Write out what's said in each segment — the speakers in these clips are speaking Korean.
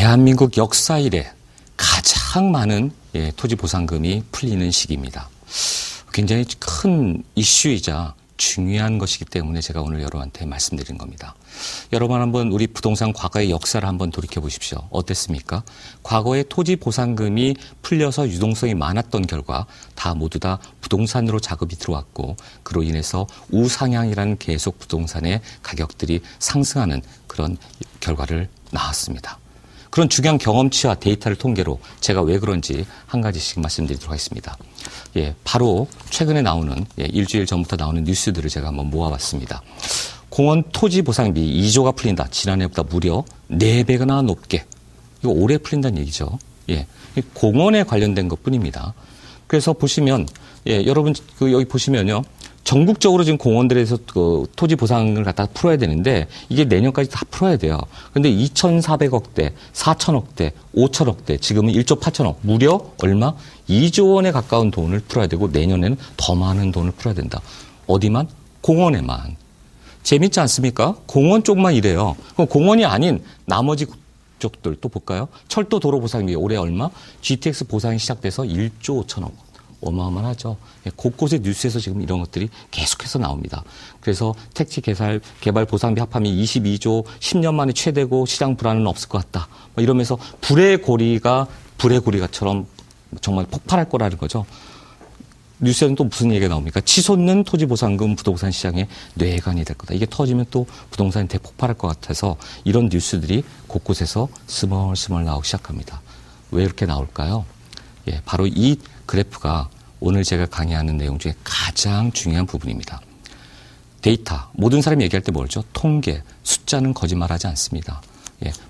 대한민국 역사 이래 가장 많은 토지 보상금이 풀리는 시기입니다. 굉장히 큰 이슈이자 중요한 것이기 때문에 제가 오늘 여러분한테 말씀드린 겁니다. 여러분 한번 우리 부동산 과거의 역사를 한번 돌이켜 보십시오. 어땠습니까? 과거에 토지 보상금이 풀려서 유동성이 많았던 결과 모두 다 부동산으로 자금이 들어왔고 그로 인해서 우상향이라는 계속 부동산의 가격들이 상승하는 그런 결과를 낳았습니다. 그런 중요한 경험치와 데이터를 통계로 제가 왜 그런지 한 가지씩 말씀드리도록 하겠습니다. 바로 최근에 나오는 일주일 전부터 나오는 뉴스들을 제가 한번 모아봤습니다. 공원 토지 보상비 2조가 풀린다. 지난해보다 무려 4배나 높게. 이거 올해 풀린다는 얘기죠. 공원에 관련된 것뿐입니다. 그래서 보시면 여러분 여기 보시면요. 전국적으로 지금 공원들에서 토지 보상을 갖다가 풀어야 되는데 이게 내년까지 다 풀어야 돼요. 그런데 2,400억대, 4,000억대, 5,000억대, 지금은 1조 8천억, 무려 얼마? 2조 원에 가까운 돈을 풀어야 되고 내년에는 더 많은 돈을 풀어야 된다. 어디만? 공원에만. 재밌지 않습니까? 공원 쪽만 이래요. 그럼 공원이 아닌 나머지 쪽들 또 볼까요? 철도 도로 보상비 올해 얼마? GTX 보상이 시작돼서 1조 5천억. 어마어마하죠. 곳곳에 뉴스에서 지금 이런 것들이 계속해서 나옵니다. 그래서 택지 개발 보상비 합함이 22조 10년 만에 최대고 시장 불안은 없을 것 같다. 이러면서 불의 고리가처럼 정말 폭발할 거라는 거죠. 뉴스에는 또 무슨 얘기가 나옵니까? 치솟는 토지보상금 부동산 시장의 뇌관이 될 거다. 이게 터지면 또 부동산이 대폭발할 것 같아서 이런 뉴스들이 곳곳에서 스멀스멀 나오기 시작합니다. 왜 이렇게 나올까요? 바로 이 그래프가 오늘 제가 강의하는 내용 중에 가장 중요한 부분입니다. 데이터, 모든 사람이 얘기할 때 뭐죠? 통계, 숫자는 거짓말하지 않습니다.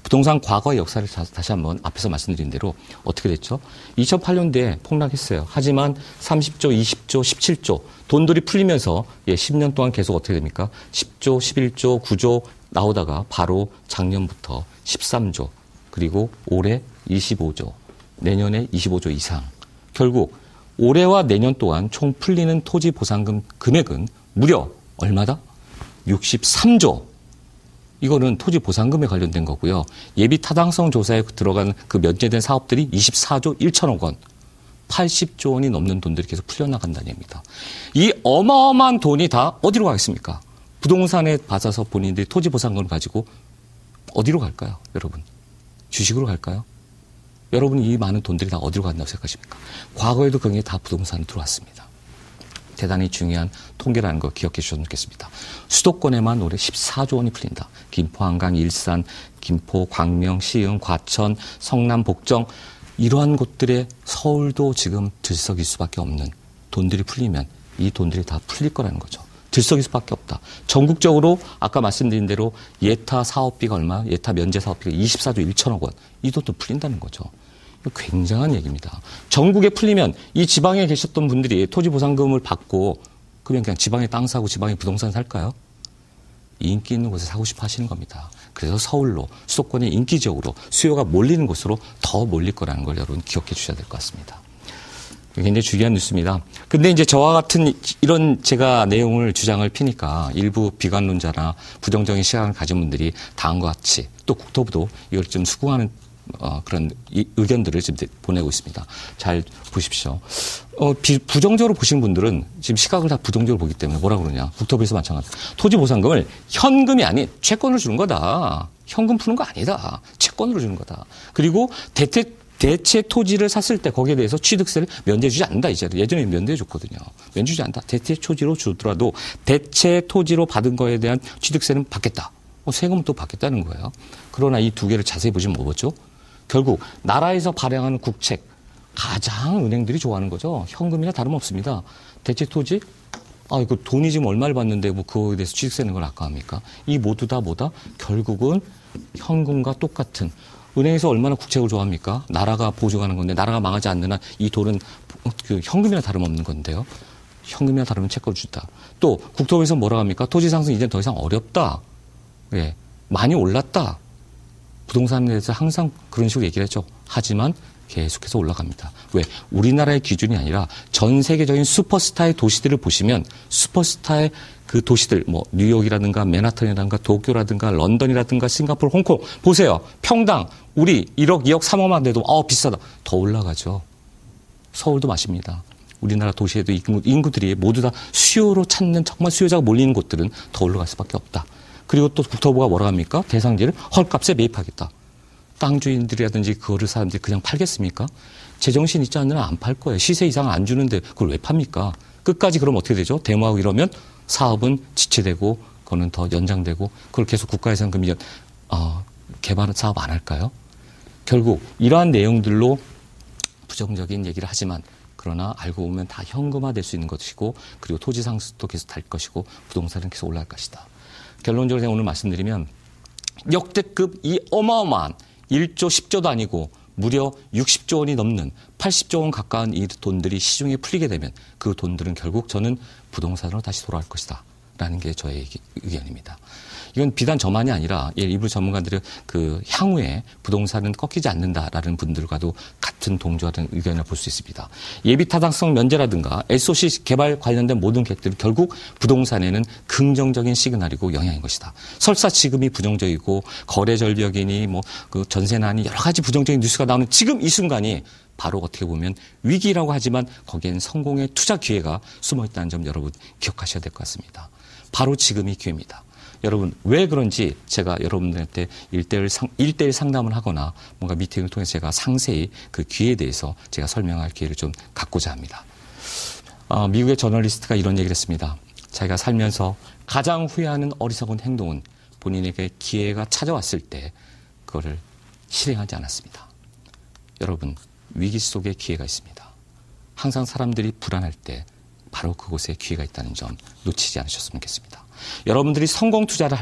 부동산 과거의 역사를 다시 한번 앞에서 말씀드린 대로 어떻게 됐죠? 2008년도에 폭락했어요. 하지만 30조, 20조, 17조 돈들이 풀리면서 10년 동안 계속 어떻게 됩니까? 10조, 11조, 9조 나오다가 바로 작년부터 13조 그리고 올해 25조 내년에 25조 이상. 결국 올해와 내년 동안 총 풀리는 토지 보상금 금액은 무려 얼마다? 63조. 이거는 토지 보상금에 관련된 거고요. 예비 타당성 조사에 들어간 그 면제된 사업들이 24조 1천억 원. 80조 원이 넘는 돈들이 계속 풀려나간다는 얘기입니다. 이 어마어마한 돈이 다 어디로 가겠습니까? 부동산에 받아서 본인들이 토지 보상금을 가지고 어디로 갈까요? 여러분. 주식으로 갈까요? 여러분 이 많은 돈들이 다 어디로 간다고 생각하십니까? 과거에도 그게 다 부동산으로 들어왔습니다. 대단히 중요한 통계라는 거 기억해 주셨으면 좋겠습니다. 수도권에만 올해 14조 원이 풀린다. 김포, 한강, 일산, 김포, 광명, 시흥, 과천, 성남, 복정 이러한 곳들에 서울도 지금 들썩일 수밖에 없는 돈들이 풀리면 이 돈들이 다 풀릴 거라는 거죠. 들썩일 수밖에 없다. 전국적으로 아까 말씀드린 대로 예타 사업비가 얼마? 예타 면제 사업비가 24조 1천억 원. 이 돈도 풀린다는 거죠. 굉장한 얘기입니다. 전국에 풀리면 이 지방에 계셨던 분들이 토지 보상금을 받고 그러면 그냥 지방에 땅 사고 지방에 부동산 살까요? 인기 있는 곳에 사고 싶어 하시는 겁니다. 그래서 서울로 수도권의 인기 지역으로 수요가 몰리는 곳으로 더 몰릴 거라는 걸 여러분 기억해 주셔야 될 것 같습니다. 굉장히 중요한 뉴스입니다. 근데 이제 저와 같은 이런 제가 내용을 주장을 피니까 일부 비관론자나 부정적인 시각을 가진 분들이 다음과 같이 또 국토부도 이걸 좀 수긍하는 그런 의견들을 지금 보내고 있습니다. 잘 보십시오. 부정적으로 보신 분들은 지금 시각을 다 부정적으로 보기 때문에 뭐라 그러냐. 국토부에서 마찬가지로. 토지 보상금을 현금이 아닌 채권으로 주는 거다. 현금 푸는 거 아니다. 채권으로 주는 거다. 그리고 대체 토지를 샀을 때 거기에 대해서 취득세를 면제해주지 않는다. 이제 예전에 면제해줬거든요. 면제해주지 않는다. 대체 토지로 주더라도 대체 토지로 받은 거에 대한 취득세는 받겠다. 세금은 또 받겠다는 거예요. 그러나 이 두 개를 자세히 보시면 뭐죠? 결국 나라에서 발행하는 국책 가장 은행들이 좋아하는 거죠. 현금이나 다름없습니다. 대체 토지? 이거 돈이 지금 얼마를 받는데 뭐 그거에 대해서 취득세 내는 걸 아까합니까? 이 모두 다 뭐다? 결국은 현금과 똑같은 은행에서 얼마나 국책을 좋아합니까? 나라가 보증하는 건데 나라가 망하지 않는 한 이 돈은 그 현금이나 다름없는 건데요. 현금이나 다르면 채권을 준다. 또 국토부에서 뭐라 합니까? 토지 상승 이제 더 이상 어렵다. 많이 올랐다. 부동산에 대해서 항상 그런 식으로 얘기를 했죠. 하지만 계속해서 올라갑니다. 왜? 우리나라의 기준이 아니라 전 세계적인 슈퍼스타의 도시들을 보시면 슈퍼스타의 그 도시들, 뭐 뉴욕이라든가 맨하탄이라든가 도쿄라든가 런던이라든가 싱가포르, 홍콩 보세요. 평당 우리 1억, 2억, 3억만 돼도 비싸다. 더 올라가죠. 서울도 마십니다. 우리나라 도시에도 인구들이 모두 다 수요로 찾는 정말 수요자가 몰리는 곳들은 더 올라갈 수밖에 없다. 그리고 또 국토부가 뭐라 합니까? 대상지를 헐값에 매입하겠다. 땅 주인들이라든지 그거를 사람들이 그냥 팔겠습니까? 제정신 있지 않으면 안 팔 거예요. 시세 이상 안 주는데 그걸 왜 팝니까? 끝까지 그럼 어떻게 되죠? 데모하고 이러면 사업은 지체되고 그거는 더 연장되고 그걸 계속 국가에서는 그럼 개발은 사업 안 할까요? 결국 이러한 내용들로 부정적인 얘기를 하지만 그러나 알고 보면 다 현금화될 수 있는 것이고 그리고 토지 상승도 계속 될 것이고 부동산은 계속 올라갈 것이다. 결론적으로 제가 오늘 말씀드리면 역대급 이 어마어마한 1조 10조도 아니고 무려 60조 원이 넘는 80조 원 가까운 이 돈들이 시중에 풀리게 되면 그 돈들은 결국 저는 부동산으로 다시 돌아갈 것이다. 라는 게 저의 의견입니다. 이건 비단 저만이 아니라 일부 전문가들은 그 향후에 부동산은 꺾이지 않는다라는 분들과도 같은 동조하는 의견을 볼 수 있습니다. 예비타당성 면제라든가 SOC 개발 관련된 모든 계획들은 결국 부동산에는 긍정적인 시그널이고 영향인 것이다. 설사 지금이 부정적이고 거래 절벽이니 뭐 그 전세난이 여러 가지 부정적인 뉴스가 나오는 지금 이 순간이 바로 어떻게 보면 위기라고 하지만 거기엔 성공의 투자 기회가 숨어있다는 점 여러분 기억하셔야 될 것 같습니다. 바로 지금이 기회입니다. 여러분 왜 그런지 제가 여러분들한테 1대1 상담을 하거나 뭔가 미팅을 통해서 제가 상세히 그 기회에 대해서 제가 설명할 기회를 좀 갖고자 합니다. 미국의 저널리스트가 이런 얘기를 했습니다. 자기가 살면서 가장 후회하는 어리석은 행동은 본인에게 기회가 찾아왔을 때 그거를 실행하지 않았습니다. 여러분 위기 속에 기회가 있습니다. 항상 사람들이 불안할 때 바로 그곳에 기회가 있다는 점 놓치지 않으셨으면 좋겠습니다. 여러분들이 성공 투자를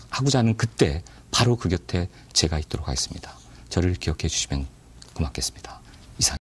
하고자 하는 그때 바로 그 곁에 제가 있도록 하겠습니다. 저를 기억해 주시면 고맙겠습니다. 이상.